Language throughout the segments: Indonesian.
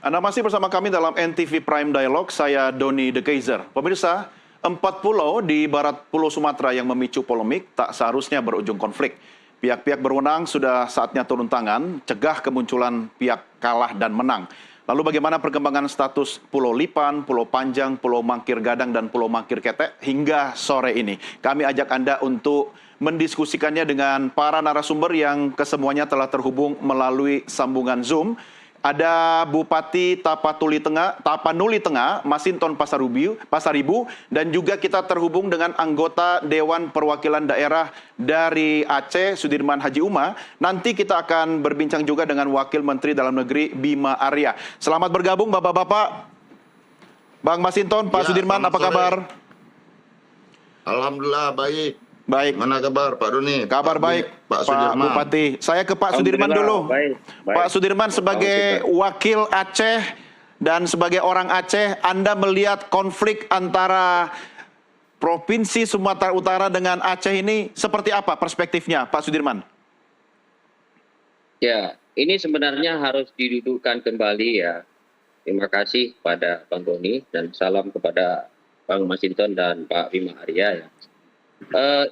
Anda masih bersama kami dalam NTV Prime Dialogue, saya Doni De Kaiser. Pemirsa, 4 pulau di barat Pulau Sumatera yang memicu polemik tak seharusnya berujung konflik. Pihak-pihak berwenang sudah saatnya turun tangan, cegah kemunculan pihak kalah dan menang. Lalu bagaimana perkembangan status Pulau Lipan, Pulau Panjang, Pulau Mangkir Gadang, dan Pulau Mangkir Ketek hingga sore ini? Kami ajak Anda untuk mendiskusikannya dengan para narasumber yang kesemuanya telah terhubung melalui sambungan Zoom. Ada Bupati Tapanuli Tengah, Masinton Pasaribu, dan juga kita terhubung dengan anggota Dewan Perwakilan Daerah dari Aceh, Sudirman Haji Uma. Nanti kita akan berbincang juga dengan Wakil Menteri Dalam Negeri Bima Arya. Selamat bergabung Bapak-Bapak. Bang Masinton, Pak Sudirman, apa kabar? Alhamdulillah baik. Baik. Mana kabar Pak Doni? Kabar baik, Pak Bupati. Saya ke Pak Sudirman dulu. Baik. Pak Sudirman, sebagai wakil Aceh dan sebagai orang Aceh, Anda melihat konflik antara Provinsi Sumatera Utara dengan Aceh ini seperti apa perspektifnya, Pak Sudirman? Ya, ini sebenarnya harus didudukkan kembali ya. Terima kasih pada Bang Doni dan salam kepada Bang Masinton dan Pak Bima Arya ya.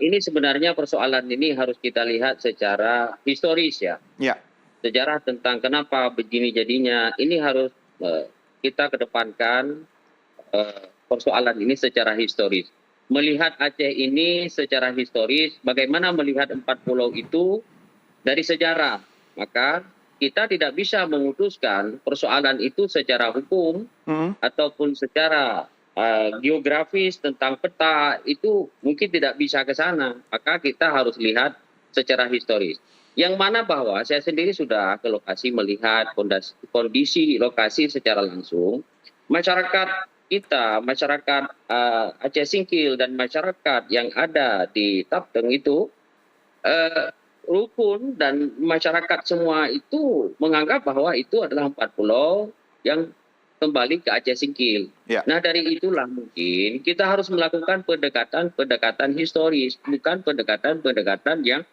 Ini sebenarnya persoalan ini harus kita lihat secara historis ya. Ya. Sejarah tentang kenapa begini jadinya, ini harus kita kedepankan persoalan ini secara historis. Melihat Aceh ini secara historis, bagaimana melihat 4 pulau itu dari sejarah. Maka kita tidak bisa memutuskan persoalan itu secara hukum ataupun secara geografis tentang peta, itu mungkin tidak bisa ke sana. Maka kita harus lihat secara historis. Yang mana bahwa saya sendiri sudah ke lokasi melihat kondisi lokasi secara langsung. Masyarakat kita, masyarakat Aceh Singkil dan masyarakat yang ada di Tapteng itu rukun, dan masyarakat semua itu menganggap bahwa itu adalah 4 pulau yang kembali ke Aceh Singkil. Ya. Nah dari itulah mungkin kita harus melakukan pendekatan historis, bukan pendekatan yang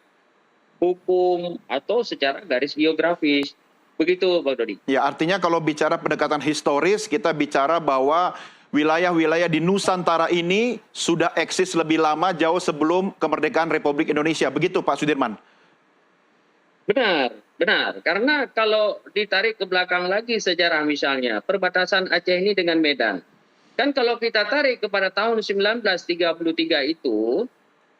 hukum atau secara garis geografis. Begitu Bang Dodi. Ya, artinya kalau bicara pendekatan historis, kita bicara bahwa wilayah-wilayah di Nusantara ini sudah eksis lebih lama, jauh sebelum kemerdekaan Republik Indonesia. Begitu Pak Sudirman? Benar. Karena kalau ditarik ke belakang lagi sejarah, misalnya perbatasan Aceh ini dengan Medan. Kan kalau kita tarik kepada tahun 1933 itu,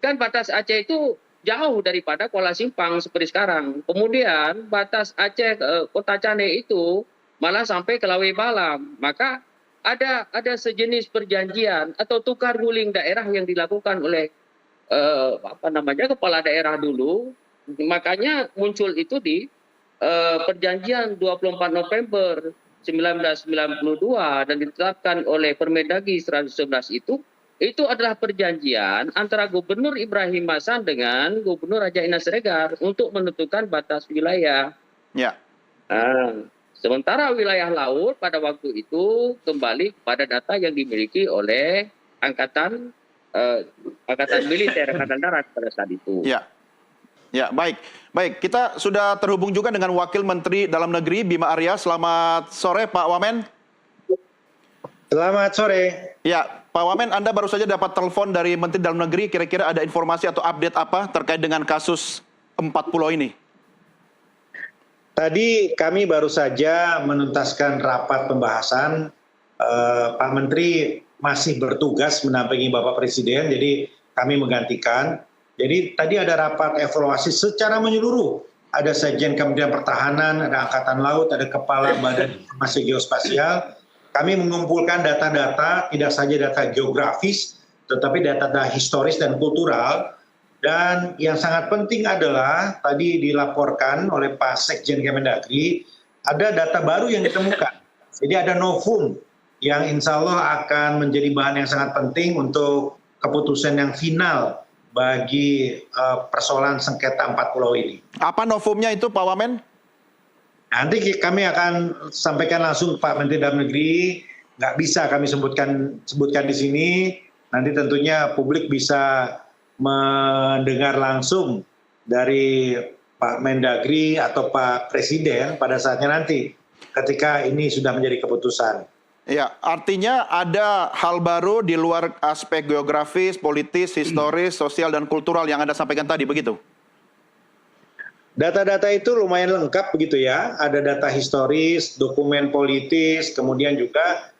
kan batas Aceh itu jauh daripada Kuala Simpang seperti sekarang. Kemudian batas Aceh Kota Cane itu malah sampai ke Lawe Balam. Maka ada sejenis perjanjian atau tukar guling daerah yang dilakukan oleh kepala daerah dulu. Makanya muncul itu di perjanjian 24 November 1992 dan ditetapkan oleh Permendagri 111 itu adalah perjanjian antara Gubernur Ibrahim Hasan dengan Gubernur Raja Inas Regar untuk menentukan batas wilayah. Ya. Sementara wilayah laut pada waktu itu kembali pada data yang dimiliki oleh angkatan militer, angkatan darat pada saat itu. Ya, baik. Kita sudah terhubung juga dengan Wakil Menteri Dalam Negeri Bima Arya. Selamat sore, Pak Wamen. Selamat sore. Ya, Pak Wamen, Anda baru saja dapat telepon dari Menteri Dalam Negeri. Kira-kira ada informasi atau update apa terkait dengan kasus 4 pulau ini? Tadi kami baru saja menuntaskan rapat pembahasan. Pak Menteri masih bertugas mendampingi Bapak Presiden, jadi kami menggantikan. Jadi tadi ada rapat evaluasi secara menyeluruh. Ada Sekjen Kementerian Pertahanan, ada Angkatan Laut, ada Kepala Badan Informasi Geospasial. Kami mengumpulkan data-data, tidak saja data geografis, tetapi data-data historis dan kultural. Dan yang sangat penting adalah tadi dilaporkan oleh Pak Sekjen Kemendagri, ada data baru yang ditemukan. Jadi ada novum yang insya Allah akan menjadi bahan yang sangat penting untuk keputusan yang final bagi persoalan sengketa 4 pulau ini. Apa novumnya itu Pak Wamen? Nanti kami akan sampaikan langsung Pak Menteri Dalam Negeri, nggak bisa kami sebutkan di sini. Nanti tentunya publik bisa mendengar langsung dari Pak Mendagri atau Pak Presiden pada saatnya nanti. ketika ini sudah menjadi keputusan. Ya, artinya ada hal baru di luar aspek geografis, politis, historis, sosial, dan kultural yang Anda sampaikan tadi, begitu? Data-data itu lumayan lengkap begitu ya, ada data historis, dokumen politis, kemudian juga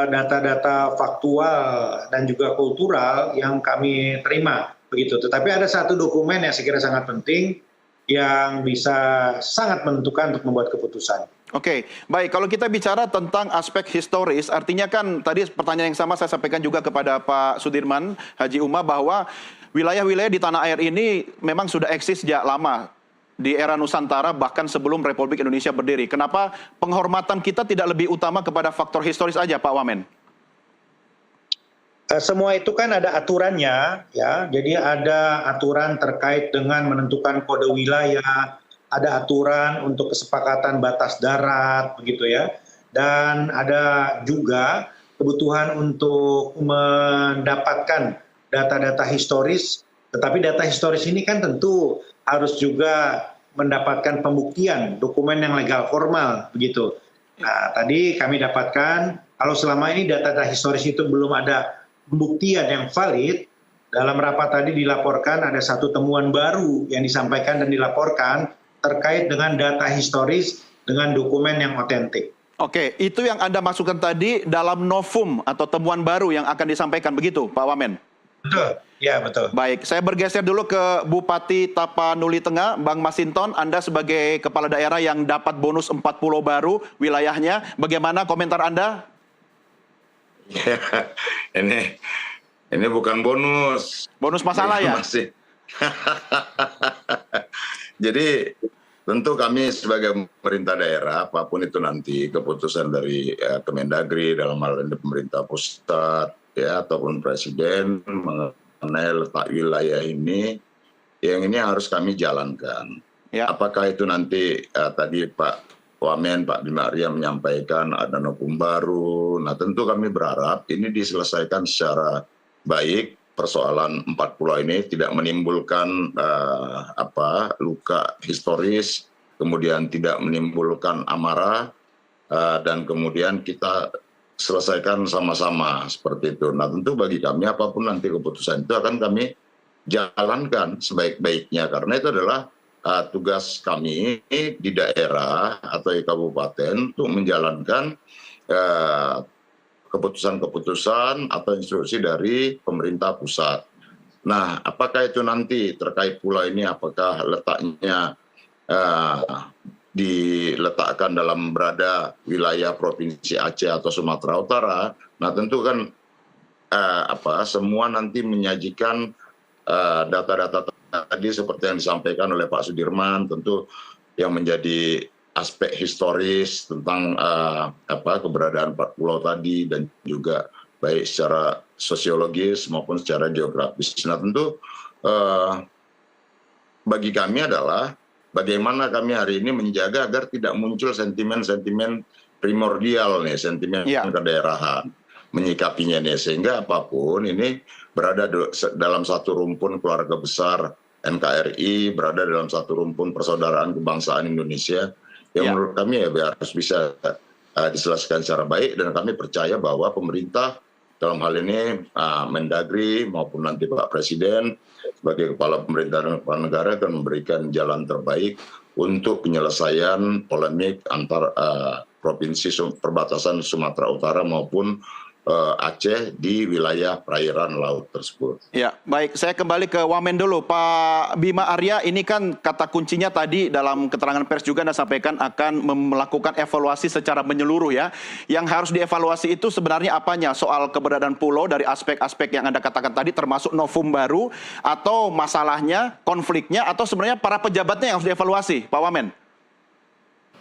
data-data faktual dan juga kultural yang kami terima begitu. Tetapi ada satu dokumen yang saya kira sangat penting yang bisa sangat menentukan untuk membuat keputusan. Oke, baik. Kalau kita bicara tentang aspek historis, artinya kan tadi pertanyaan yang sama saya sampaikan juga kepada Pak Sudirman Haji Uma bahwa wilayah-wilayah di tanah air ini memang sudah eksis sejak lama di era Nusantara bahkan sebelum Republik Indonesia berdiri. Kenapa penghormatan kita tidak lebih utama kepada faktor historis aja, Pak Wamen? Semua itu kan ada aturannya, ya. Jadi ada aturan terkait dengan menentukan kode wilayah, ada aturan untuk kesepakatan batas darat, begitu ya. Dan ada juga kebutuhan untuk mendapatkan data-data historis, tetapi data historis ini kan tentu harus juga mendapatkan pembuktian dokumen yang legal formal, begitu. Nah, tadi kami dapatkan kalau selama ini data-data historis itu belum ada pembuktian yang valid, dalam rapat tadi dilaporkan ada satu temuan baru yang disampaikan dan dilaporkan terkait dengan data historis dengan dokumen yang otentik. Oke, itu yang Anda masukkan tadi dalam novum atau temuan baru yang akan disampaikan, begitu Pak Wamen? Betul, ya betul. Baik, saya bergeser dulu ke Bupati Tapanuli Tengah, Bang Masinton. Anda sebagai kepala daerah yang dapat bonus 4 pulau baru wilayahnya, bagaimana komentar Anda? Ya, ini bukan bonus. Bonus masalah ya? Masih. Jadi tentu kami sebagai pemerintah daerah, apapun itu nanti keputusan dari Kemendagri dalam hal ini pemerintah pusat ya ataupun presiden mengenai letak wilayah ini, yang ini harus kami jalankan. Ya. Apakah itu nanti tadi Pak Wamen, Pak Bima Arya menyampaikan ada novum baru. Nah tentu kami berharap ini diselesaikan secara baik, persoalan 4 pulau ini tidak menimbulkan luka historis, kemudian tidak menimbulkan amarah, dan kemudian kita selesaikan sama-sama seperti itu. Nah tentu bagi kami apapun nanti keputusan itu akan kami jalankan sebaik-baiknya, karena itu adalah tugas kami di daerah atau di kabupaten untuk menjalankan keputusan-keputusan atau instruksi dari pemerintah pusat. Nah, apakah itu nanti terkait pulau ini, apakah letaknya diletakkan dalam berada wilayah Provinsi Aceh atau Sumatera Utara? Nah, tentu kan semua nanti menyajikan data-data tadi seperti yang disampaikan oleh Pak Sudirman, tentu yang menjadi aspek historis tentang keberadaan 4 pulau tadi dan juga baik secara sosiologis maupun secara geografis. Nah tentu bagi kami adalah bagaimana kami hari ini menjaga agar tidak muncul sentimen-sentimen primordial nih, sentimen kedaerahan menyikapinya nih, sehingga apapun ini berada dalam satu rumpun keluarga besar NKRI, berada dalam satu rumpun persaudaraan kebangsaan Indonesia yang menurut kami harus bisa diselesaikan secara baik, dan kami percaya bahwa pemerintah dalam hal ini Mendagri maupun nanti Pak Presiden sebagai kepala pemerintah dan kepala negara akan memberikan jalan terbaik untuk penyelesaian polemik antar provinsi perbatasan Sumatera Utara maupun Aceh di wilayah perairan laut tersebut. Ya, baik. Saya kembali ke Wamen dulu. Pak Bima Arya, ini kan kata kuncinya tadi dalam keterangan pers juga Anda sampaikan akan melakukan evaluasi secara menyeluruh ya. Yang harus dievaluasi itu sebenarnya apanya? Soal keberadaan pulau dari aspek-aspek yang Anda katakan tadi termasuk novum baru, atau masalahnya, konfliknya, atau sebenarnya para pejabatnya yang harus dievaluasi, Pak Wamen?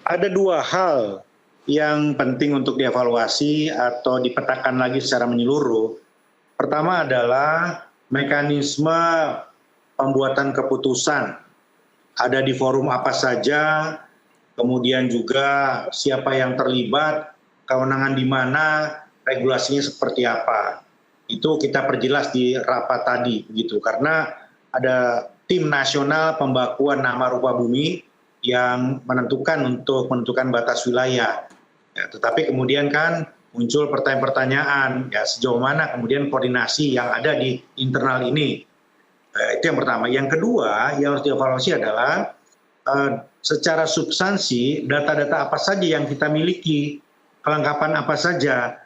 Ada dua hal yang penting untuk dievaluasi atau dipetakan lagi secara menyeluruh. Pertama adalah mekanisme pembuatan keputusan. Ada di forum apa saja, kemudian juga siapa yang terlibat, kewenangan di mana, regulasinya seperti apa. Itu kita perjelas di rapat tadi, begitu. Karena ada tim nasional pembakuan nama rupa bumi yang menentukan batas wilayah. Ya, tetapi kemudian kan muncul pertanyaan-pertanyaan, ya sejauh mana kemudian koordinasi yang ada di internal ini. Itu yang pertama. Yang kedua yang harus dievaluasi adalah secara substansi data-data apa saja yang kita miliki, kelengkapan apa saja,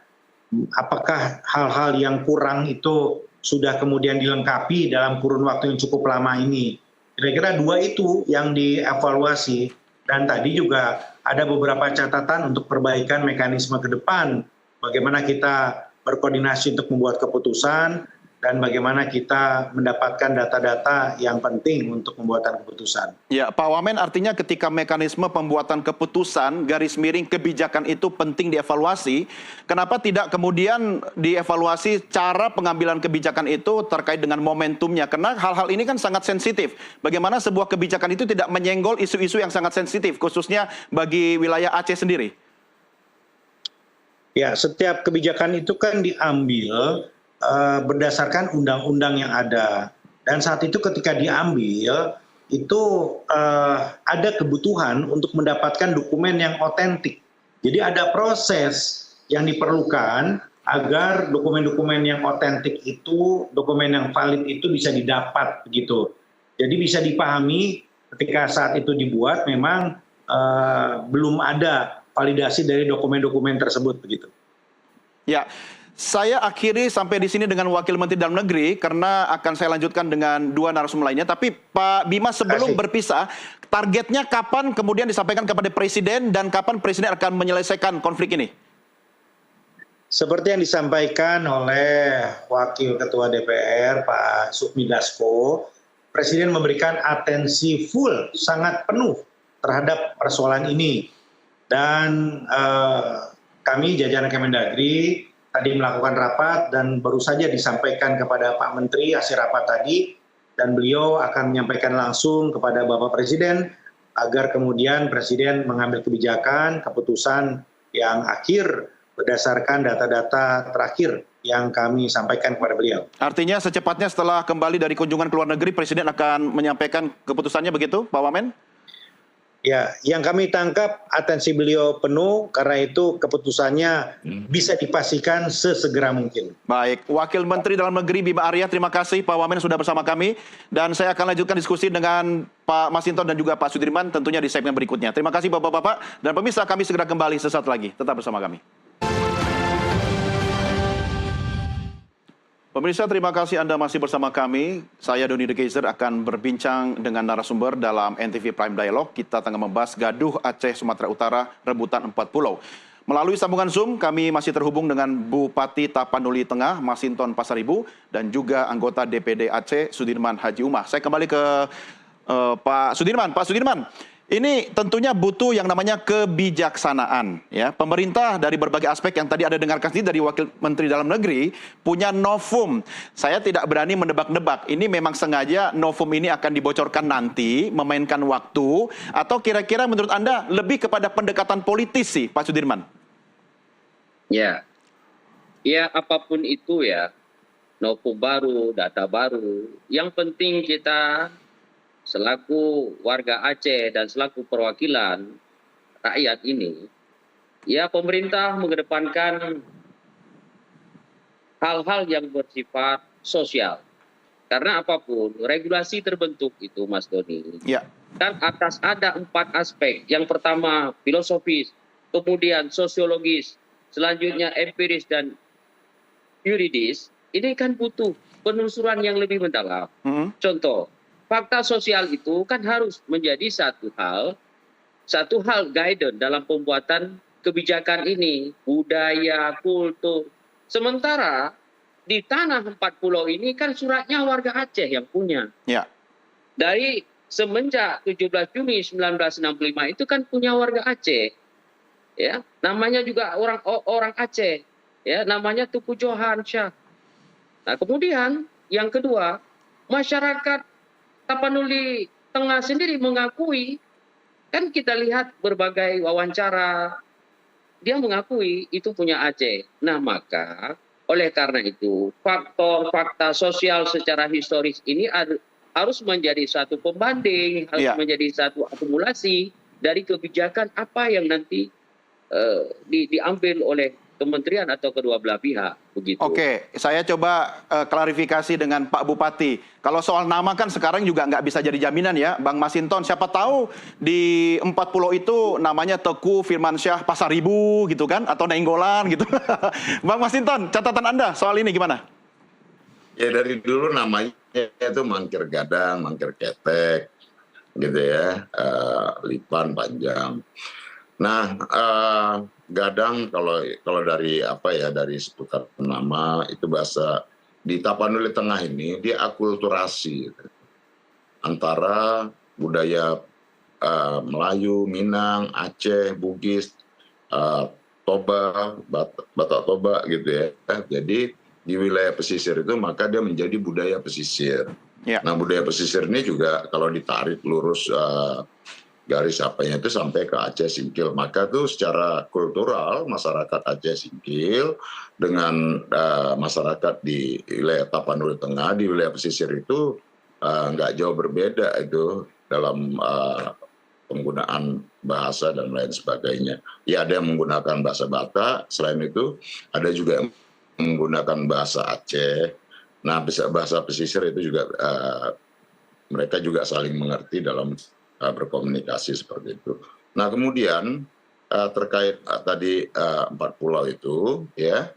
apakah hal-hal yang kurang itu sudah kemudian dilengkapi dalam kurun waktu yang cukup lama ini. Kira-kira dua itu yang dievaluasi. Dan tadi juga ada beberapa catatan untuk perbaikan mekanisme ke depan. Bagaimana kita berkoordinasi untuk membuat keputusan dan bagaimana kita mendapatkan data-data yang penting untuk pembuatan keputusan. Ya, Pak Wamen, artinya ketika mekanisme pembuatan keputusan, garis miring kebijakan itu penting dievaluasi, kenapa tidak kemudian dievaluasi cara pengambilan kebijakan itu terkait dengan momentumnya? Karena hal-hal ini kan sangat sensitif. Bagaimana sebuah kebijakan itu tidak menyenggol isu-isu yang sangat sensitif, khususnya bagi wilayah Aceh sendiri? Ya, setiap kebijakan itu kan diambil berdasarkan undang-undang yang ada. Dan saat itu ketika diambil, itu ada kebutuhan untuk mendapatkan dokumen yang otentik. Jadi ada proses yang diperlukan agar dokumen-dokumen yang otentik itu, dokumen yang valid itu bisa didapat begitu. Jadi bisa dipahami ketika saat itu dibuat memang belum ada validasi dari dokumen-dokumen tersebut begitu. Ya. Saya akhiri sampai di sini dengan Wakil Menteri Dalam Negeri karena akan saya lanjutkan dengan dua narasumber lainnya. Tapi Pak Bima, sebelum berpisah, targetnya kapan kemudian disampaikan kepada Presiden dan kapan Presiden akan menyelesaikan konflik ini? Seperti yang disampaikan oleh Wakil Ketua DPR Pak Sukmi Dasko, Presiden memberikan atensi full, sangat penuh terhadap persoalan ini. Dan kami jajaran Kemendagri tadi melakukan rapat dan baru saja disampaikan kepada Pak Menteri hasil rapat tadi, dan beliau akan menyampaikan langsung kepada Bapak Presiden agar kemudian Presiden mengambil kebijakan, keputusan yang akhir berdasarkan data-data terakhir yang kami sampaikan kepada beliau. Artinya secepatnya setelah kembali dari kunjungan ke luar negeri, Presiden akan menyampaikan keputusannya begitu, Pak Wamen? Ya, yang kami tangkap atensi beliau penuh, karena itu keputusannya bisa dipastikan sesegera mungkin. Baik, Wakil Menteri Dalam Negeri Bima Arya, terima kasih Pak Wamen sudah bersama kami. Dan saya akan lanjutkan diskusi dengan Pak Masinton dan juga Pak Sudirman tentunya di segmen berikutnya. Terima kasih Bapak-Bapak, dan pemirsa kami segera kembali sesaat lagi. Tetap bersama kami. Pemirsa, terima kasih Anda masih bersama kami. Saya Doni De Keyser akan berbincang dengan narasumber dalam NTV Prime Dialog. Kita tengah membahas gaduh Aceh Sumatera Utara rebutan 4 pulau. Melalui sambungan Zoom, kami masih terhubung dengan Bupati Tapanuli Tengah, Masinton Pasaribu, dan juga anggota DPD Aceh, Sudirman Haji Umah. Saya kembali ke Pak Sudirman. Pak Sudirman, ini tentunya butuh yang namanya kebijaksanaan. Ya, pemerintah dari berbagai aspek yang tadi ada dengarkan sendiri dari Wakil Menteri Dalam Negeri punya novum. Saya tidak berani menebak-nebak. Ini memang sengaja novum ini akan dibocorkan nanti, memainkan waktu, atau kira-kira menurut Anda lebih kepada pendekatan politis sih, Pak Sudirman? Ya, apapun itu ya, novum baru, data baru. Yang penting kita selaku warga Aceh dan selaku perwakilan rakyat ini, ya pemerintah mengedepankan hal-hal yang bersifat sosial. Karena apapun, regulasi terbentuk itu Mas Doni. Ya. Kan atas ada 4 aspek. Yang pertama filosofis, kemudian sosiologis, selanjutnya empiris dan yuridis. Ini kan butuh penelusuran yang lebih mendalam. Contoh, fakta sosial itu kan harus menjadi satu hal guidance dalam pembuatan kebijakan ini, budaya, kultur. Sementara di tanah 4 pulau ini kan suratnya warga Aceh yang punya. Ya. Dari semenjak 17 Juni 1965 itu kan punya warga Aceh. Ya, namanya juga orang Aceh. Ya, namanya Tuku Johan Syah. Nah, kemudian yang kedua, masyarakat Tapanuli Tengah sendiri mengakui, kan kita lihat berbagai wawancara, dia mengakui itu punya Aceh. Nah, maka oleh karena itu faktor fakta sosial secara historis ini harus menjadi satu pembanding, harus menjadi satu akumulasi dari kebijakan apa yang nanti diambil oleh kementerian atau kedua belah pihak, begitu. Oke, saya coba klarifikasi dengan Pak Bupati. Kalau soal nama kan sekarang juga nggak bisa jadi jaminan ya, Bang Masinton. Siapa tahu di 4 pulau itu namanya Teguh Firmansyah Pasaribu gitu kan, atau Nainggolan gitu. Bang Masinton, catatan Anda soal ini gimana? Ya dari dulu namanya itu Mangkir Gadang, Mangkir Ketek, gitu ya, Lipan Panjang. Nah, Gadang kalau dari apa ya, dari seputar nama itu bahasa di Tapanuli Tengah ini dia akulturasi antara budaya Melayu, Minang, Aceh, Bugis, Toba, Batak Toba gitu ya. Jadi di wilayah pesisir itu maka dia menjadi budaya pesisir. Nah budaya pesisir ini juga kalau ditarik lurus garis apanya itu sampai ke Aceh Singkil, maka tuh secara kultural masyarakat Aceh Singkil dengan masyarakat di wilayah Tapanuli Tengah di wilayah pesisir itu nggak jauh berbeda itu dalam penggunaan bahasa dan lain sebagainya. Ya ada yang menggunakan bahasa Batak, selain itu ada juga yang menggunakan bahasa Aceh. Nah bahasa pesisir itu juga mereka juga saling mengerti dalam berkomunikasi seperti itu. Nah kemudian terkait tadi 4 pulau itu ya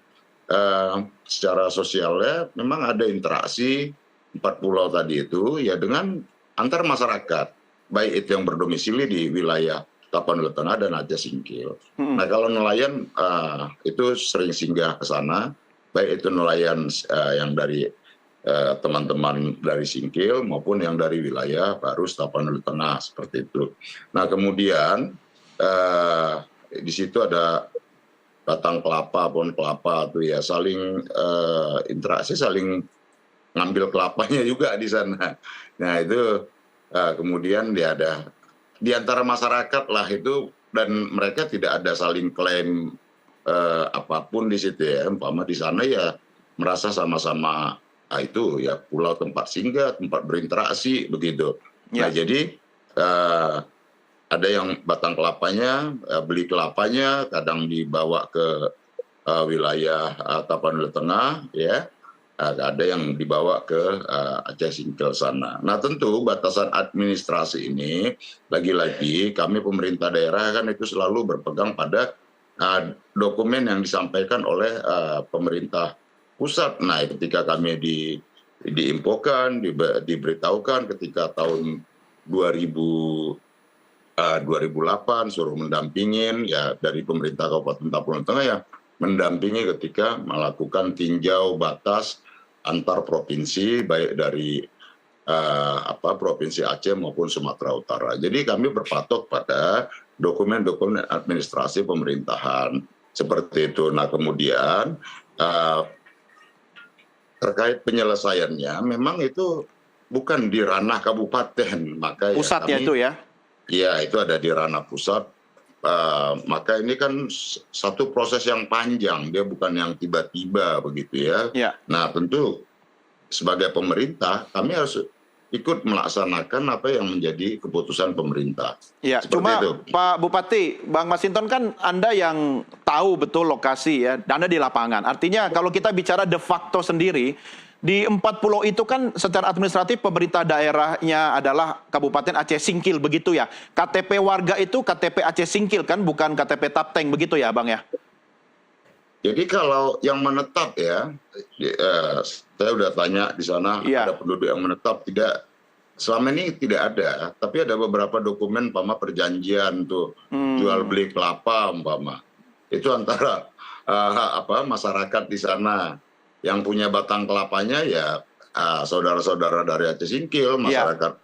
secara sosialnya memang ada interaksi 4 pulau tadi itu ya dengan antar masyarakat, baik itu yang berdomisili di wilayah Tapanuli Tengah dan Aceh Singkil. Nah kalau nelayan itu sering singgah ke sana, baik itu nelayan yang dari teman-teman dari Singkil maupun yang dari wilayah baru Tapanuli Tengah seperti itu. Nah kemudian di situ ada batang kelapa, pohon kelapa tuh ya saling interaksi, saling ngambil kelapanya juga di sana. Nah itu kemudian dia ada di antara masyarakat lah itu dan mereka tidak ada saling klaim apapun di situ ya. Umpama di sana ya merasa sama-sama itu ya pulau tempat singgah, tempat berinteraksi begitu. Nah jadi ada yang batang kelapanya, beli kelapanya, kadang dibawa ke wilayah Tapanuli Tengah, ya. Ada yang dibawa ke Aceh Singkil sana. Nah tentu batasan administrasi ini, lagi-lagi kami pemerintah daerah kan itu selalu berpegang pada dokumen yang disampaikan oleh pemerintah pusat. Nah ketika kami diinfokan, diberitahukan ketika tahun 2008 suruh mendampingin ya dari pemerintah Kabupaten Tapanuli Tengah ya mendampingi ketika melakukan tinjau batas antar provinsi baik dari provinsi Aceh maupun Sumatera Utara. Jadi kami berpatok pada dokumen-dokumen administrasi pemerintahan seperti itu. Nah kemudian terkait penyelesaiannya memang itu bukan di ranah kabupaten, maka pusat ya itu ya? Ya itu ada di ranah pusat, maka ini kan satu proses yang panjang, dia bukan yang tiba-tiba begitu ya. Nah tentu sebagai pemerintah kami harus ikut melaksanakan apa yang menjadi keputusan pemerintah. Ya, cuma itu. Pak Bupati, Bang Masinton kan Anda yang tahu betul lokasi ya, Anda di lapangan. Artinya kalau kita bicara de facto sendiri, di 4 pulau itu kan secara administratif pemerintah daerahnya adalah Kabupaten Aceh Singkil begitu ya. KTP warga itu KTP Aceh Singkil kan, bukan KTP Tapteng begitu ya Bang ya? Jadi kalau yang menetap ya, saya udah tanya di sana ada penduduk yang menetap tidak, selama ini tidak ada, tapi ada beberapa dokumen umpama perjanjian tuh jual beli kelapa umpama itu antara masyarakat di sana yang punya batang kelapanya ya saudara-saudara dari Aceh Singkil, masyarakat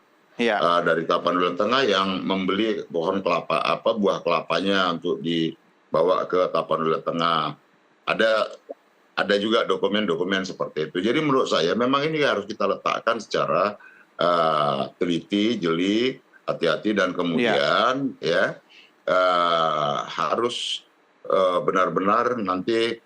dari Tapanuli Tengah yang membeli pohon kelapa buah kelapanya untuk dibawa ke Tapanuli Tengah. Ada juga dokumen-dokumen seperti itu. Jadi menurut saya memang ini harus kita letakkan secara teliti, jeli, hati-hati dan kemudian harus benar-benar nanti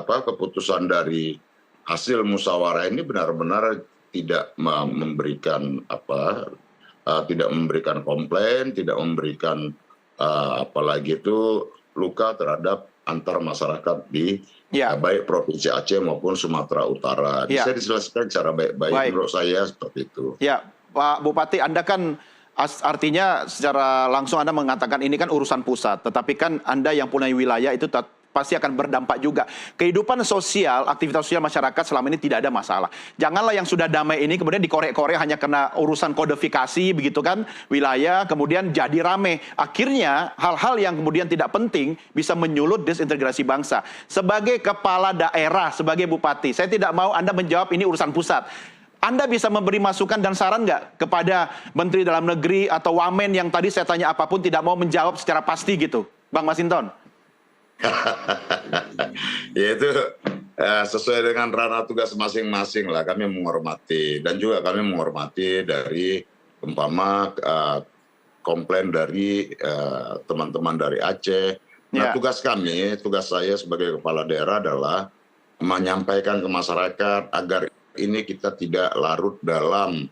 keputusan dari hasil musyawarah ini benar-benar tidak memberikan tidak memberikan komplain, tidak memberikan apalagi itu luka terhadap antar masyarakat di baik Provinsi Aceh maupun Sumatera Utara. Bisa diselesaikan secara baik-baik menurut saya seperti itu. Ya, Pak Bupati, Anda kan artinya secara langsung Anda mengatakan ini kan urusan pusat, tetapi kan Anda yang punya wilayah itu pasti akan berdampak juga. Kehidupan sosial, aktivitas sosial masyarakat selama ini tidak ada masalah. Janganlah yang sudah damai ini kemudian dikorek-korek hanya karena urusan kodifikasi begitu kan, wilayah kemudian jadi rame. Akhirnya hal-hal yang kemudian tidak penting bisa menyulut disintegrasi bangsa. Sebagai kepala daerah, sebagai bupati, saya tidak mau Anda menjawab ini urusan pusat. Anda bisa memberi masukan dan saran nggak kepada Menteri Dalam Negeri atau Wamen yang tadi saya tanya apapun tidak mau menjawab secara pasti gitu, Bang Masinton? Ya itu sesuai dengan ranah tugas masing-masing lah, kami menghormati dan juga kami menghormati dari umpama komplain dari teman-teman dari Aceh. Nah tugas saya sebagai kepala daerah adalah menyampaikan ke masyarakat agar ini kita tidak larut dalam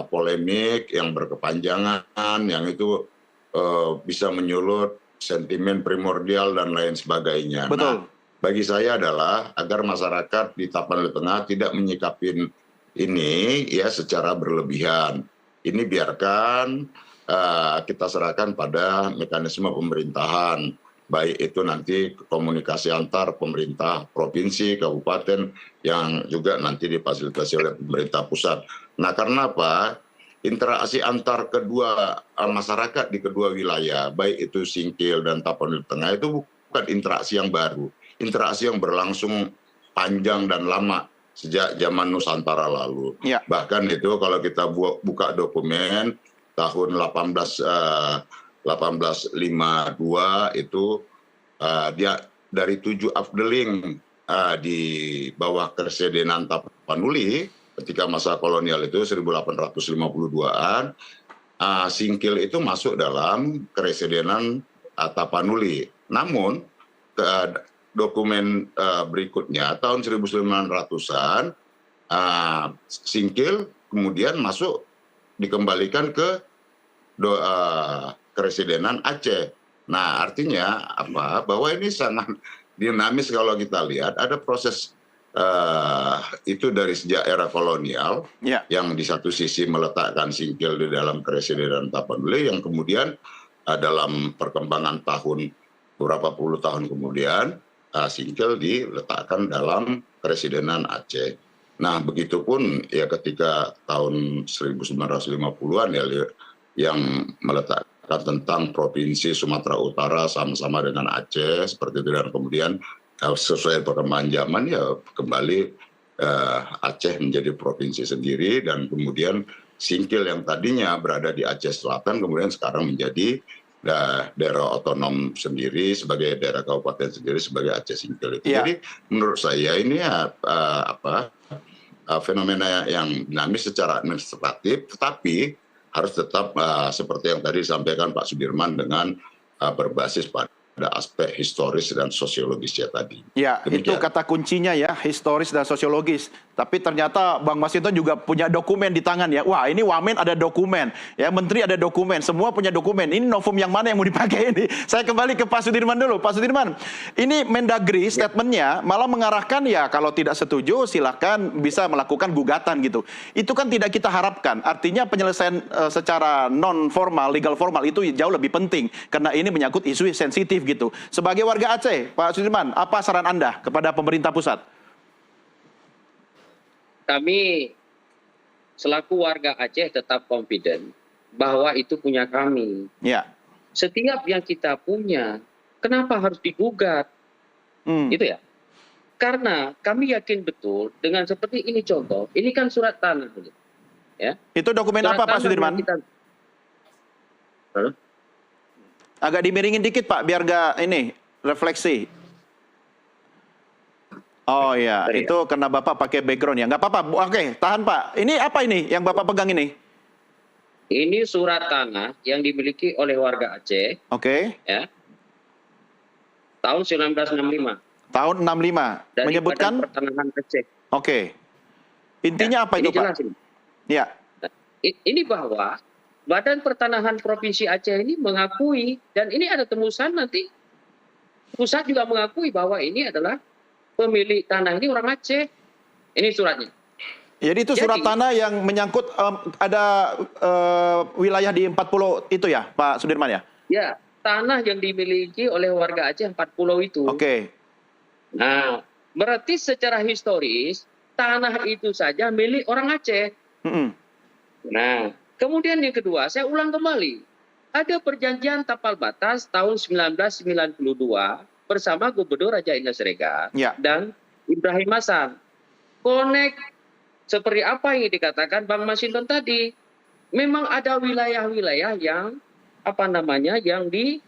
polemik yang berkepanjangan yang itu bisa menyulut sentimen primordial dan lain sebagainya. Betul. Nah, bagi saya adalah agar masyarakat di Tapanuli Tengah tidak menyikapin ini ya secara berlebihan. Ini biarkan kita serahkan pada mekanisme pemerintahan, baik itu nanti komunikasi antar pemerintah provinsi, kabupaten yang juga nanti difasilitasi oleh pemerintah pusat. Nah, karena apa? Interaksi antar kedua masyarakat di kedua wilayah, baik itu Singkil dan Tapanuli Tengah, itu bukan interaksi yang baru. Interaksi yang berlangsung panjang dan lama sejak zaman Nusantara lalu. Ya. Bahkan itu kalau kita buka dokumen tahun 1852 itu dia dari 7 Afdeling di bawah Kepresidenan Tapanuli ketika masa kolonial itu 1852-an, Singkil itu masuk dalam Kepresidenan Tapanuli. Namun dokumen berikutnya tahun 1900-an Singkil kemudian masuk dikembalikan ke Kepresidenan Aceh. Nah, artinya apa? Bahwa ini sangat dinamis kalau kita lihat ada proses itu dari sejak era kolonial yang di satu sisi meletakkan Singkil di dalam Kepresidenan Tapanuli yang kemudian dalam perkembangan tahun beberapa puluh tahun kemudian Singkil diletakkan dalam Kepresidenan Aceh. Nah, begitupun ya ketika tahun 1950-an ya yang meletakkan tentang Provinsi Sumatera Utara sama-sama dengan Aceh seperti itu, dan kemudian sesuai perkembangan zaman ya kembali Aceh menjadi provinsi sendiri, dan kemudian Singkil yang tadinya berada di Aceh Selatan kemudian sekarang menjadi daerah otonom sendiri sebagai daerah kabupaten sendiri sebagai Aceh Singkil itu. Jadi menurut saya ini fenomena yang dinamis secara administratif, tetapi harus tetap seperti yang tadi disampaikan Pak Sudirman dengan berbasis pada aspek historis dan sosiologisnya tadi. Ya, demikian. Itu kata kuncinya ya, historis dan sosiologis. Tapi ternyata Bang Masinton juga punya dokumen di tangan ya. Wah, ini Wamen ada dokumen, ya Menteri ada dokumen, semua punya dokumen. Ini novum yang mana yang mau dipakai ini? Saya kembali ke Pak Sudirman dulu. Pak Sudirman, ini Mendagri statementnya malah mengarahkan ya kalau tidak setuju silakan bisa melakukan gugatan gitu. Itu kan tidak kita harapkan. Artinya penyelesaian secara non formal, legal formal itu jauh lebih penting karena ini menyangkut isu sensitif gitu. Sebagai warga Aceh, Pak Sudirman, apa saran Anda kepada pemerintah pusat? Kami selaku warga Aceh tetap confident bahwa itu punya kami. Ya. Setiap yang kita punya, kenapa harus digugat? Gitu ya. Karena kami yakin betul dengan seperti ini contoh, ini kan surat tanah. Ya. Itu dokumen surat apa Pak Sudirman? Agak dimiringin dikit Pak, biar gak ini refleksi. Oh iya, itu karena Bapak pakai background ya. Nggak apa-apa, oke, tahan Pak. Ini apa ini yang Bapak pegang ini? Ini surat tanah yang dimiliki oleh warga Aceh. Oke. Ya. Tahun 1965. Tahun 65. Dari menyebutkan Badan Pertanahan Aceh. Oke. Intinya apa itu, Pak? Jelas ini. Ya. Ini bahwa Badan Pertanahan Provinsi Aceh ini mengakui, dan ini ada tembusan nanti, pusat juga mengakui bahwa ini adalah pemilik tanah ini orang Aceh. Ini suratnya. Jadi itu surat tanah yang menyangkut ada wilayah di 4 pulau itu ya, Pak Sudirman ya? Ya, tanah yang dimiliki oleh warga Aceh 4 pulau itu. Oke. Nah, berarti secara historis, tanah itu saja milik orang Aceh. Nah, kemudian yang kedua, saya ulang kembali. Ada perjanjian tapal batas tahun 1992 bersama Gubernur Raja Indah Siregar dan Ibrahim Hasan. Connect seperti apa yang dikatakan Bang Masinton tadi. Memang ada wilayah-wilayah yang yang di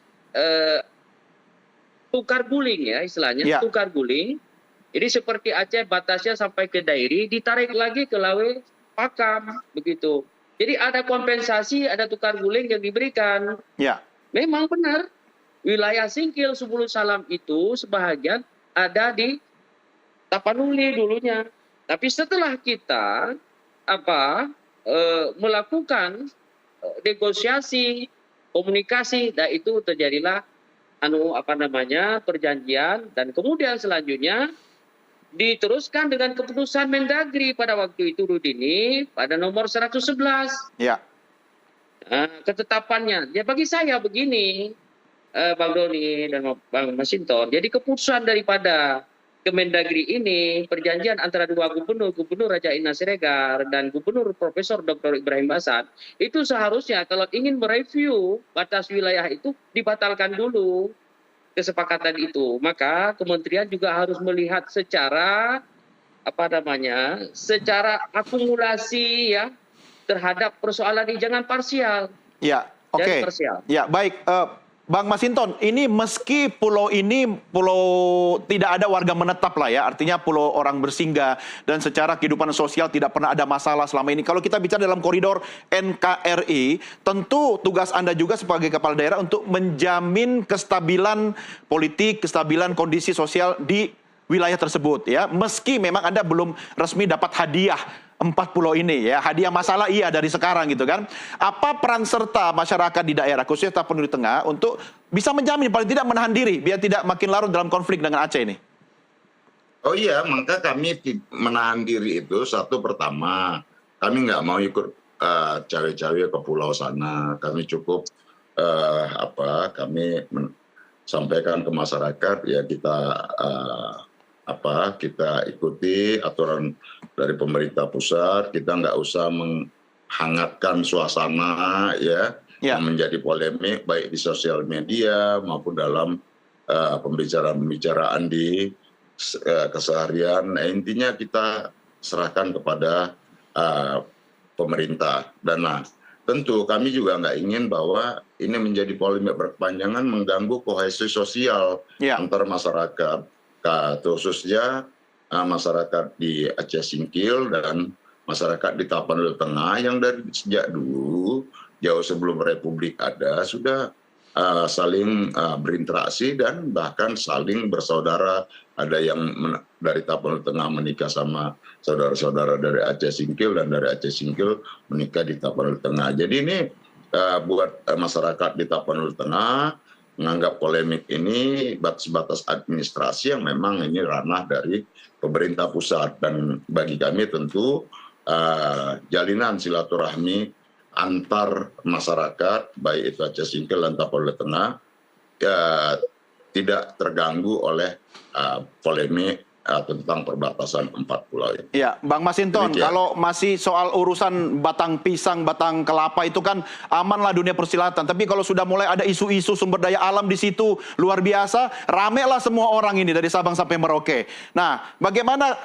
tukar guling ya istilahnya, tukar guling. Jadi seperti Aceh batasnya sampai ke Dairi, ditarik lagi ke Lawe Pakam begitu. Jadi ada kompensasi, ada tukar guling yang diberikan. Ya. Memang benar. Wilayah Singkil Subulu Salam itu sebahagian ada di Tapanuli dulunya. Tapi setelah kita melakukan negosiasi, komunikasi, dan itu terjadilah perjanjian, dan kemudian selanjutnya diteruskan dengan keputusan Mendagri pada waktu itu Rudini pada nomor 111. Ya. Ketetapannya. Ya bagi saya begini, Bang Doni dan Bang Masinton. Jadi keputusan daripada Kemendagri ini, perjanjian antara dua gubernur, Gubernur Raja Indah Siregar dan Gubernur Profesor Dr. Ibrahim Hasan, itu seharusnya kalau ingin mereview batas wilayah itu dibatalkan dulu kesepakatan itu. Maka kementerian juga harus melihat secara secara akumulasi ya terhadap persoalan ini, jangan parsial. Ya, oke. Ya, baik. Bang Masinton, ini meski pulau ini pulau tidak ada warga menetap lah ya, artinya pulau orang bersinggah dan secara kehidupan sosial tidak pernah ada masalah selama ini. Kalau kita bicara dalam koridor NKRI, tentu tugas Anda juga sebagai kepala daerah untuk menjamin kestabilan politik, kestabilan kondisi sosial di wilayah tersebut ya. Meski memang Anda belum resmi dapat hadiah 4 pulau ini ya, hadiah masalah iya dari sekarang gitu kan. Apa peran serta masyarakat di daerah khususnya Tapanuli Tengah untuk bisa menjamin paling tidak menahan diri biar tidak makin larut dalam konflik dengan Aceh ini? Oh iya, maka kami menahan diri itu satu pertama, kami nggak mau ikut cawe-cawe ke pulau sana. Kami cukup kami sampaikan ke masyarakat ya kita ikuti aturan dari pemerintah pusat, kita nggak usah menghangatkan suasana ya yang menjadi polemik baik di sosial media maupun dalam pembicaraan di keseharian. Nah, intinya kita serahkan kepada pemerintah. Dan tentu kami juga nggak ingin bahwa ini menjadi polemik berkepanjangan mengganggu kohesi sosial antar masyarakat. Khususnya masyarakat di Aceh Singkil dan masyarakat di Tapanuli Tengah yang dari sejak dulu jauh sebelum Republik ada sudah saling berinteraksi dan bahkan saling bersaudara. Ada yang dari Tapanuli Tengah menikah sama saudara-saudara dari Aceh Singkil dan dari Aceh Singkil menikah di Tapanuli Tengah. Jadi ini buat masyarakat di Tapanuli Tengah menganggap polemik ini batas-batas administrasi yang memang ini ranah dari pemerintah pusat. Dan bagi kami tentu jalinan silaturahmi antar masyarakat, baik itu Aceh Singkil dan Tapanuli Tengah, tidak terganggu oleh polemik tentang perbatasan 4 pulau ini. Ya, Bang Masinton, kalau masih soal urusan batang pisang, batang kelapa itu kan amanlah dunia persilatan. Tapi kalau sudah mulai ada isu-isu sumber daya alam di situ luar biasa, ramelah semua orang ini dari Sabang sampai Merauke. Nah, bagaimana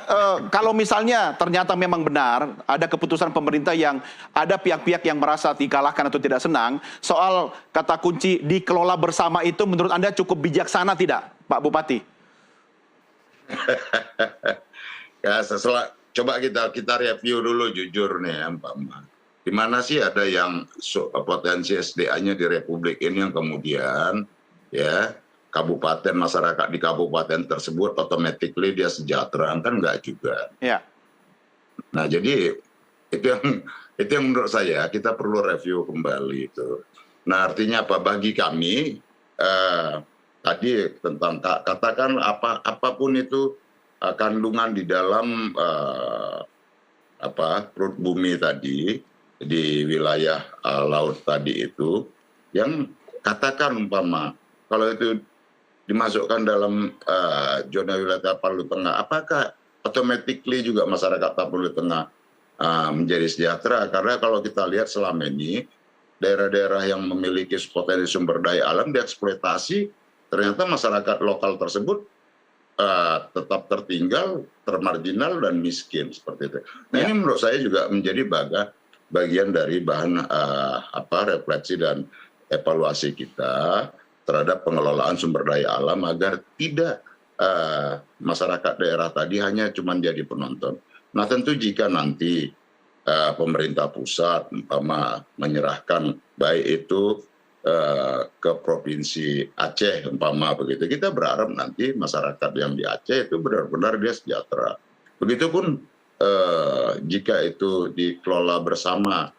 kalau misalnya ternyata memang benar ada keputusan pemerintah yang ada pihak-pihak yang merasa dikalahkan atau tidak senang soal kata kunci dikelola bersama itu, menurut Anda cukup bijaksana tidak, Pak Bupati? Ya, coba kita review dulu jujur nih ya, Pak. Di mana sih ada yang potensi SDA-nya di Republik ini yang kemudian ya kabupaten, masyarakat di kabupaten tersebut automatically dia sejahtera, kan enggak juga. Ya. Nah, jadi itu yang menurut saya kita perlu review kembali itu. Nah, artinya apa bagi kami tadi tentang katakan apapun itu kandungan di dalam perut bumi tadi di wilayah laut tadi itu yang katakan umpama kalau itu dimasukkan dalam zona wilayah Palu Tengah, apakah automatically juga masyarakat Palu Tengah menjadi sejahtera? Karena kalau kita lihat selama ini daerah-daerah yang memiliki potensi sumber daya alam dieksploitasi, ternyata masyarakat lokal tersebut tetap tertinggal, termarginal dan miskin seperti itu. Nah, ini menurut saya juga menjadi bagian dari bahan refleksi dan evaluasi kita terhadap pengelolaan sumber daya alam agar tidak masyarakat daerah tadi hanya cuma jadi penonton. Nah, tentu jika nanti pemerintah pusat menyerahkan baik itu ke provinsi Aceh umpama begitu, kita berharap nanti masyarakat yang di Aceh itu benar-benar dia sejahtera. Begitupun jika itu dikelola bersama.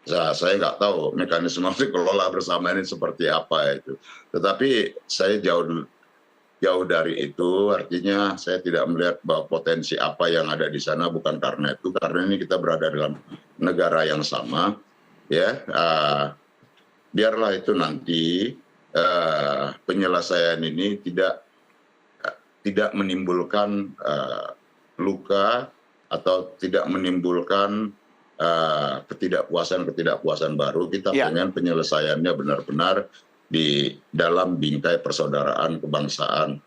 Saya nggak tahu mekanisme dikelola bersama ini seperti apa itu. Tetapi saya jauh dari itu, artinya saya tidak melihat bahwa potensi apa yang ada di sana, bukan karena itu, karena ini kita berada dalam negara yang sama, ya. Biarlah itu nanti penyelesaian ini tidak menimbulkan luka atau tidak menimbulkan ketidakpuasan baru. Kita pengen penyelesaiannya benar-benar di dalam bingkai persaudaraan kebangsaan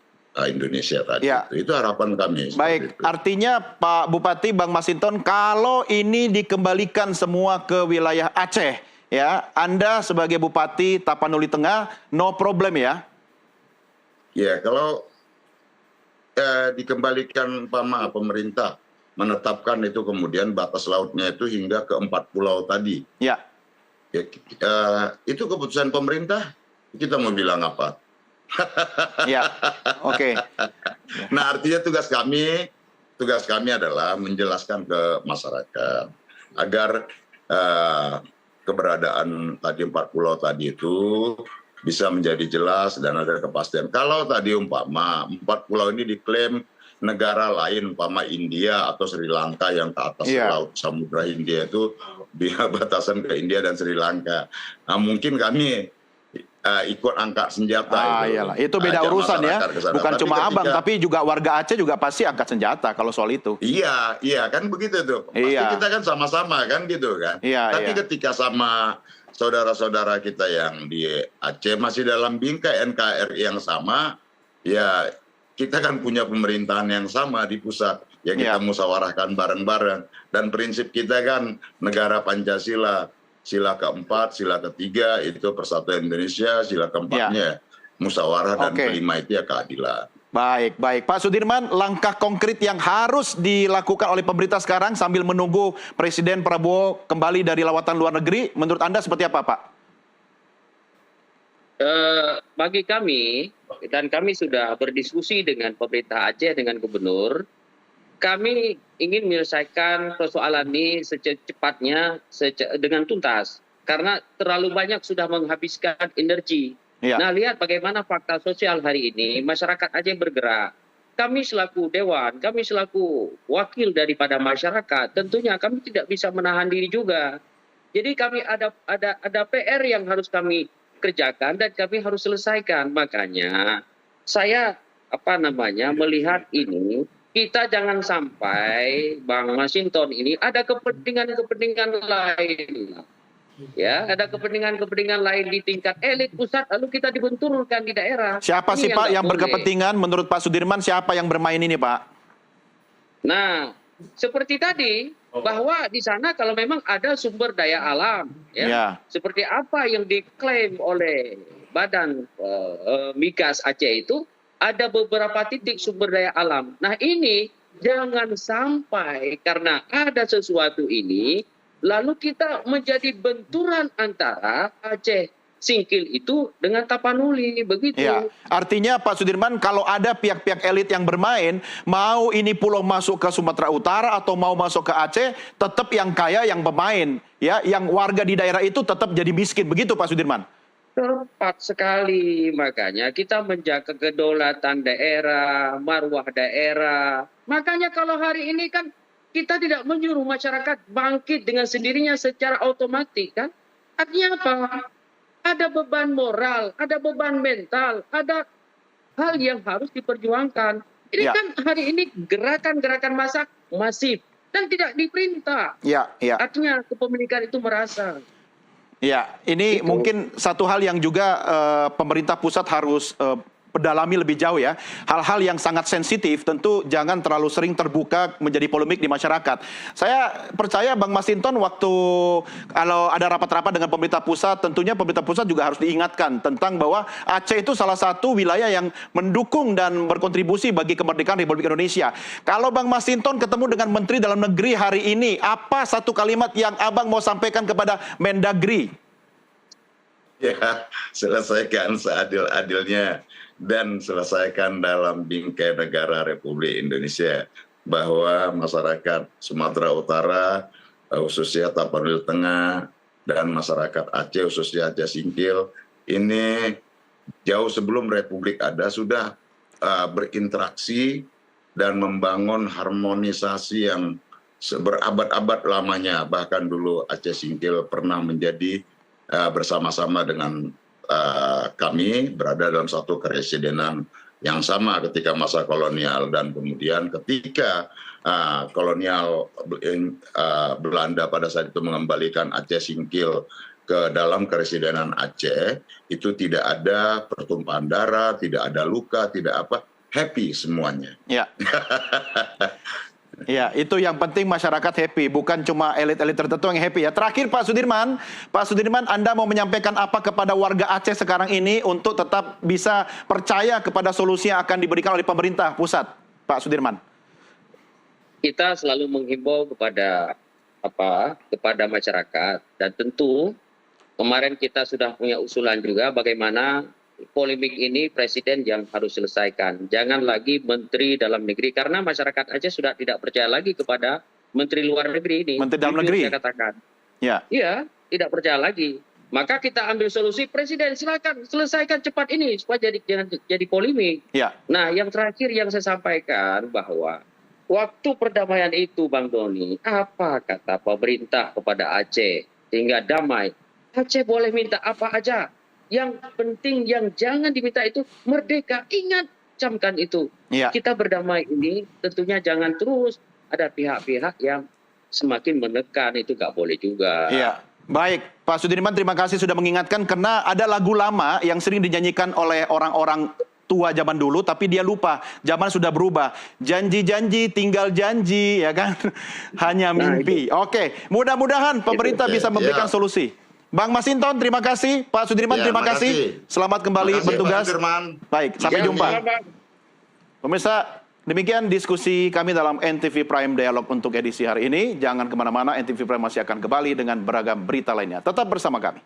Indonesia tadi. Itu harapan kami. Baik, itu. Artinya Pak Bupati, Bang Masinton, kalau ini dikembalikan semua ke wilayah Aceh, ya, Anda sebagai Bupati Tapanuli Tengah, no problem ya? Ya, kalau dikembalikan pemerintah menetapkan itu kemudian batas lautnya itu hingga ke 4 pulau tadi. Ya. Itu keputusan pemerintah, kita mau bilang apa? Ya, oke. Nah, artinya tugas kami adalah menjelaskan ke masyarakat agar keberadaan tadi 4 pulau tadi itu bisa menjadi jelas dan ada kepastian. Kalau tadi umpama 4 pulau ini diklaim negara lain, umpama India atau Sri Lanka yang ke atas laut Samudra Hindia itu batasan ke India dan Sri Lanka. Nah, mungkin kami ikut angkat senjata itu beda urusan ya, bukan tapi cuma abang tapi juga warga Aceh juga pasti angkat senjata kalau soal itu. Iya kan begitu tuh. Pasti kita kan sama-sama kan gitu kan. Tapi ketika sama saudara-saudara kita yang di Aceh masih dalam bingkai NKRI yang sama, ya kita kan punya pemerintahan yang sama di pusat. Ya kita musyawarahkan bareng-bareng. Dan prinsip kita kan negara Pancasila. Sila keempat, sila ketiga itu persatuan Indonesia, sila keempatnya musyawarah dan kelima itu ya keadilan. Baik. Pak Sudirman, langkah konkret yang harus dilakukan oleh pemerintah sekarang sambil menunggu Presiden Prabowo kembali dari lawatan luar negeri, menurut Anda seperti apa, Pak? Bagi kami, dan kami sudah berdiskusi dengan pemerintah Aceh, dengan gubernur, kami ingin menyelesaikan persoalan ini secepatnya dengan tuntas. Karena terlalu banyak sudah menghabiskan energi. Nah, lihat bagaimana fakta sosial hari ini, masyarakat Aceh bergerak. Kami selaku Dewan, kami selaku wakil daripada masyarakat, tentunya kami tidak bisa menahan diri juga. Jadi kami ada PR yang harus kami kerjakan dan kami harus selesaikan. Makanya saya melihat ini, kita jangan sampai Bang Masinton ini ada kepentingan lain. Ya, ada kepentingan lain di tingkat elit pusat, lalu kita dibenturkan di daerah. Siapa sih Pak yang berkepentingan menurut Pak Sudirman, siapa yang bermain ini Pak? Nah, seperti tadi, bahwa di sana kalau memang ada sumber daya alam, seperti apa yang diklaim oleh Badan Migas Aceh itu, ada beberapa titik sumber daya alam. Nah, ini jangan sampai karena ada sesuatu ini, lalu kita menjadi benturan antara Aceh Singkil itu dengan Tapanuli, begitu. Ya, artinya Pak Sudirman, kalau ada pihak-pihak elit yang bermain, mau ini pulau masuk ke Sumatera Utara atau mau masuk ke Aceh, tetap yang kaya yang pemain, ya, yang warga di daerah itu tetap jadi miskin, begitu Pak Sudirman? Tepat sekali, makanya kita menjaga kedaulatan daerah, marwah daerah. Makanya kalau hari ini kan kita tidak menyuruh masyarakat bangkit dengan sendirinya secara otomatis kan. Artinya apa? Ada beban moral, ada beban mental, ada hal yang harus diperjuangkan. Ini Ya. kan hari ini gerakan-gerakan massa masif dan tidak diperintah. Ya, ya. Artinya kepemilikan itu merasa. Ya, ini mungkin satu hal yang juga pemerintah pusat harus pedalami lebih jauh ya. Hal-hal yang sangat sensitif tentu jangan terlalu sering terbuka menjadi polemik di masyarakat. Saya percaya Bang Masinton waktu kalau ada rapat-rapat dengan pemerintah pusat, tentunya pemerintah pusat juga harus diingatkan tentang bahwa Aceh itu salah satu wilayah yang mendukung dan berkontribusi bagi kemerdekaan Republik Indonesia. Kalau Bang Masinton ketemu dengan Menteri Dalam Negeri hari ini, apa satu kalimat yang Abang mau sampaikan kepada Mendagri? Ya, selesaikan seadil-adilnya dan selesaikan dalam bingkai negara Republik Indonesia, bahwa masyarakat Sumatera Utara, khususnya Tapanuli Tengah, dan masyarakat Aceh, khususnya Aceh Singkil, ini jauh sebelum Republik ada sudah berinteraksi dan membangun harmonisasi yang berabad-abad lamanya. Bahkan dulu Aceh Singkil pernah menjadi bersama-sama dengan kami berada dalam satu keresidenan yang sama ketika masa kolonial, dan kemudian ketika kolonial Belanda pada saat itu mengembalikan Aceh Singkil ke dalam keresidenan Aceh, itu tidak ada pertumpahan darah, tidak ada luka, tidak apa, happy semuanya. Ya. Ya, itu yang penting masyarakat happy, bukan cuma elit-elit tertentu yang happy ya. Terakhir Pak Sudirman, Anda mau menyampaikan apa kepada warga Aceh sekarang ini untuk tetap bisa percaya kepada solusi yang akan diberikan oleh pemerintah pusat, Pak Sudirman? Kita selalu menghimbau kepada masyarakat, dan tentu kemarin kita sudah punya usulan juga bagaimana polemik ini presiden yang harus selesaikan. Jangan lagi Menteri Dalam Negeri, karena masyarakat Aceh sudah tidak percaya lagi kepada Menteri Luar Negeri ini. Menteri Dalam Negeri? Saya katakan. Ya. Iya, tidak percaya lagi. Maka kita ambil solusi, presiden silakan selesaikan cepat ini supaya jangan jadi polemik. Ya. Nah, yang terakhir yang saya sampaikan bahwa waktu perdamaian itu, Bang Doni, apa kata pemerintah kepada Aceh sehingga damai? Aceh boleh minta apa aja. Yang penting yang jangan diminta itu merdeka. Ingat, camkan itu. Ya. Kita berdamai ini tentunya jangan terus ada pihak-pihak yang semakin menekan, itu nggak boleh juga. Iya. Baik, Pak Sudirman, terima kasih sudah mengingatkan, karena ada lagu lama yang sering dinyanyikan oleh orang-orang tua zaman dulu, tapi dia lupa, zaman sudah berubah. Janji-janji tinggal janji, ya kan? Hanya mimpi. Oke, mudah-mudahan pemerintah bisa memberikan solusi. Bang Masinton, terima kasih. Pak Sudirman, terima kasih. Selamat kembali bertugas. Baik, sampai jumpa. Pemirsa, demikian diskusi kami dalam NTV Prime Dialog untuk edisi hari ini. Jangan kemana-mana, NTV Prime masih akan kembali dengan beragam berita lainnya. Tetap bersama kami.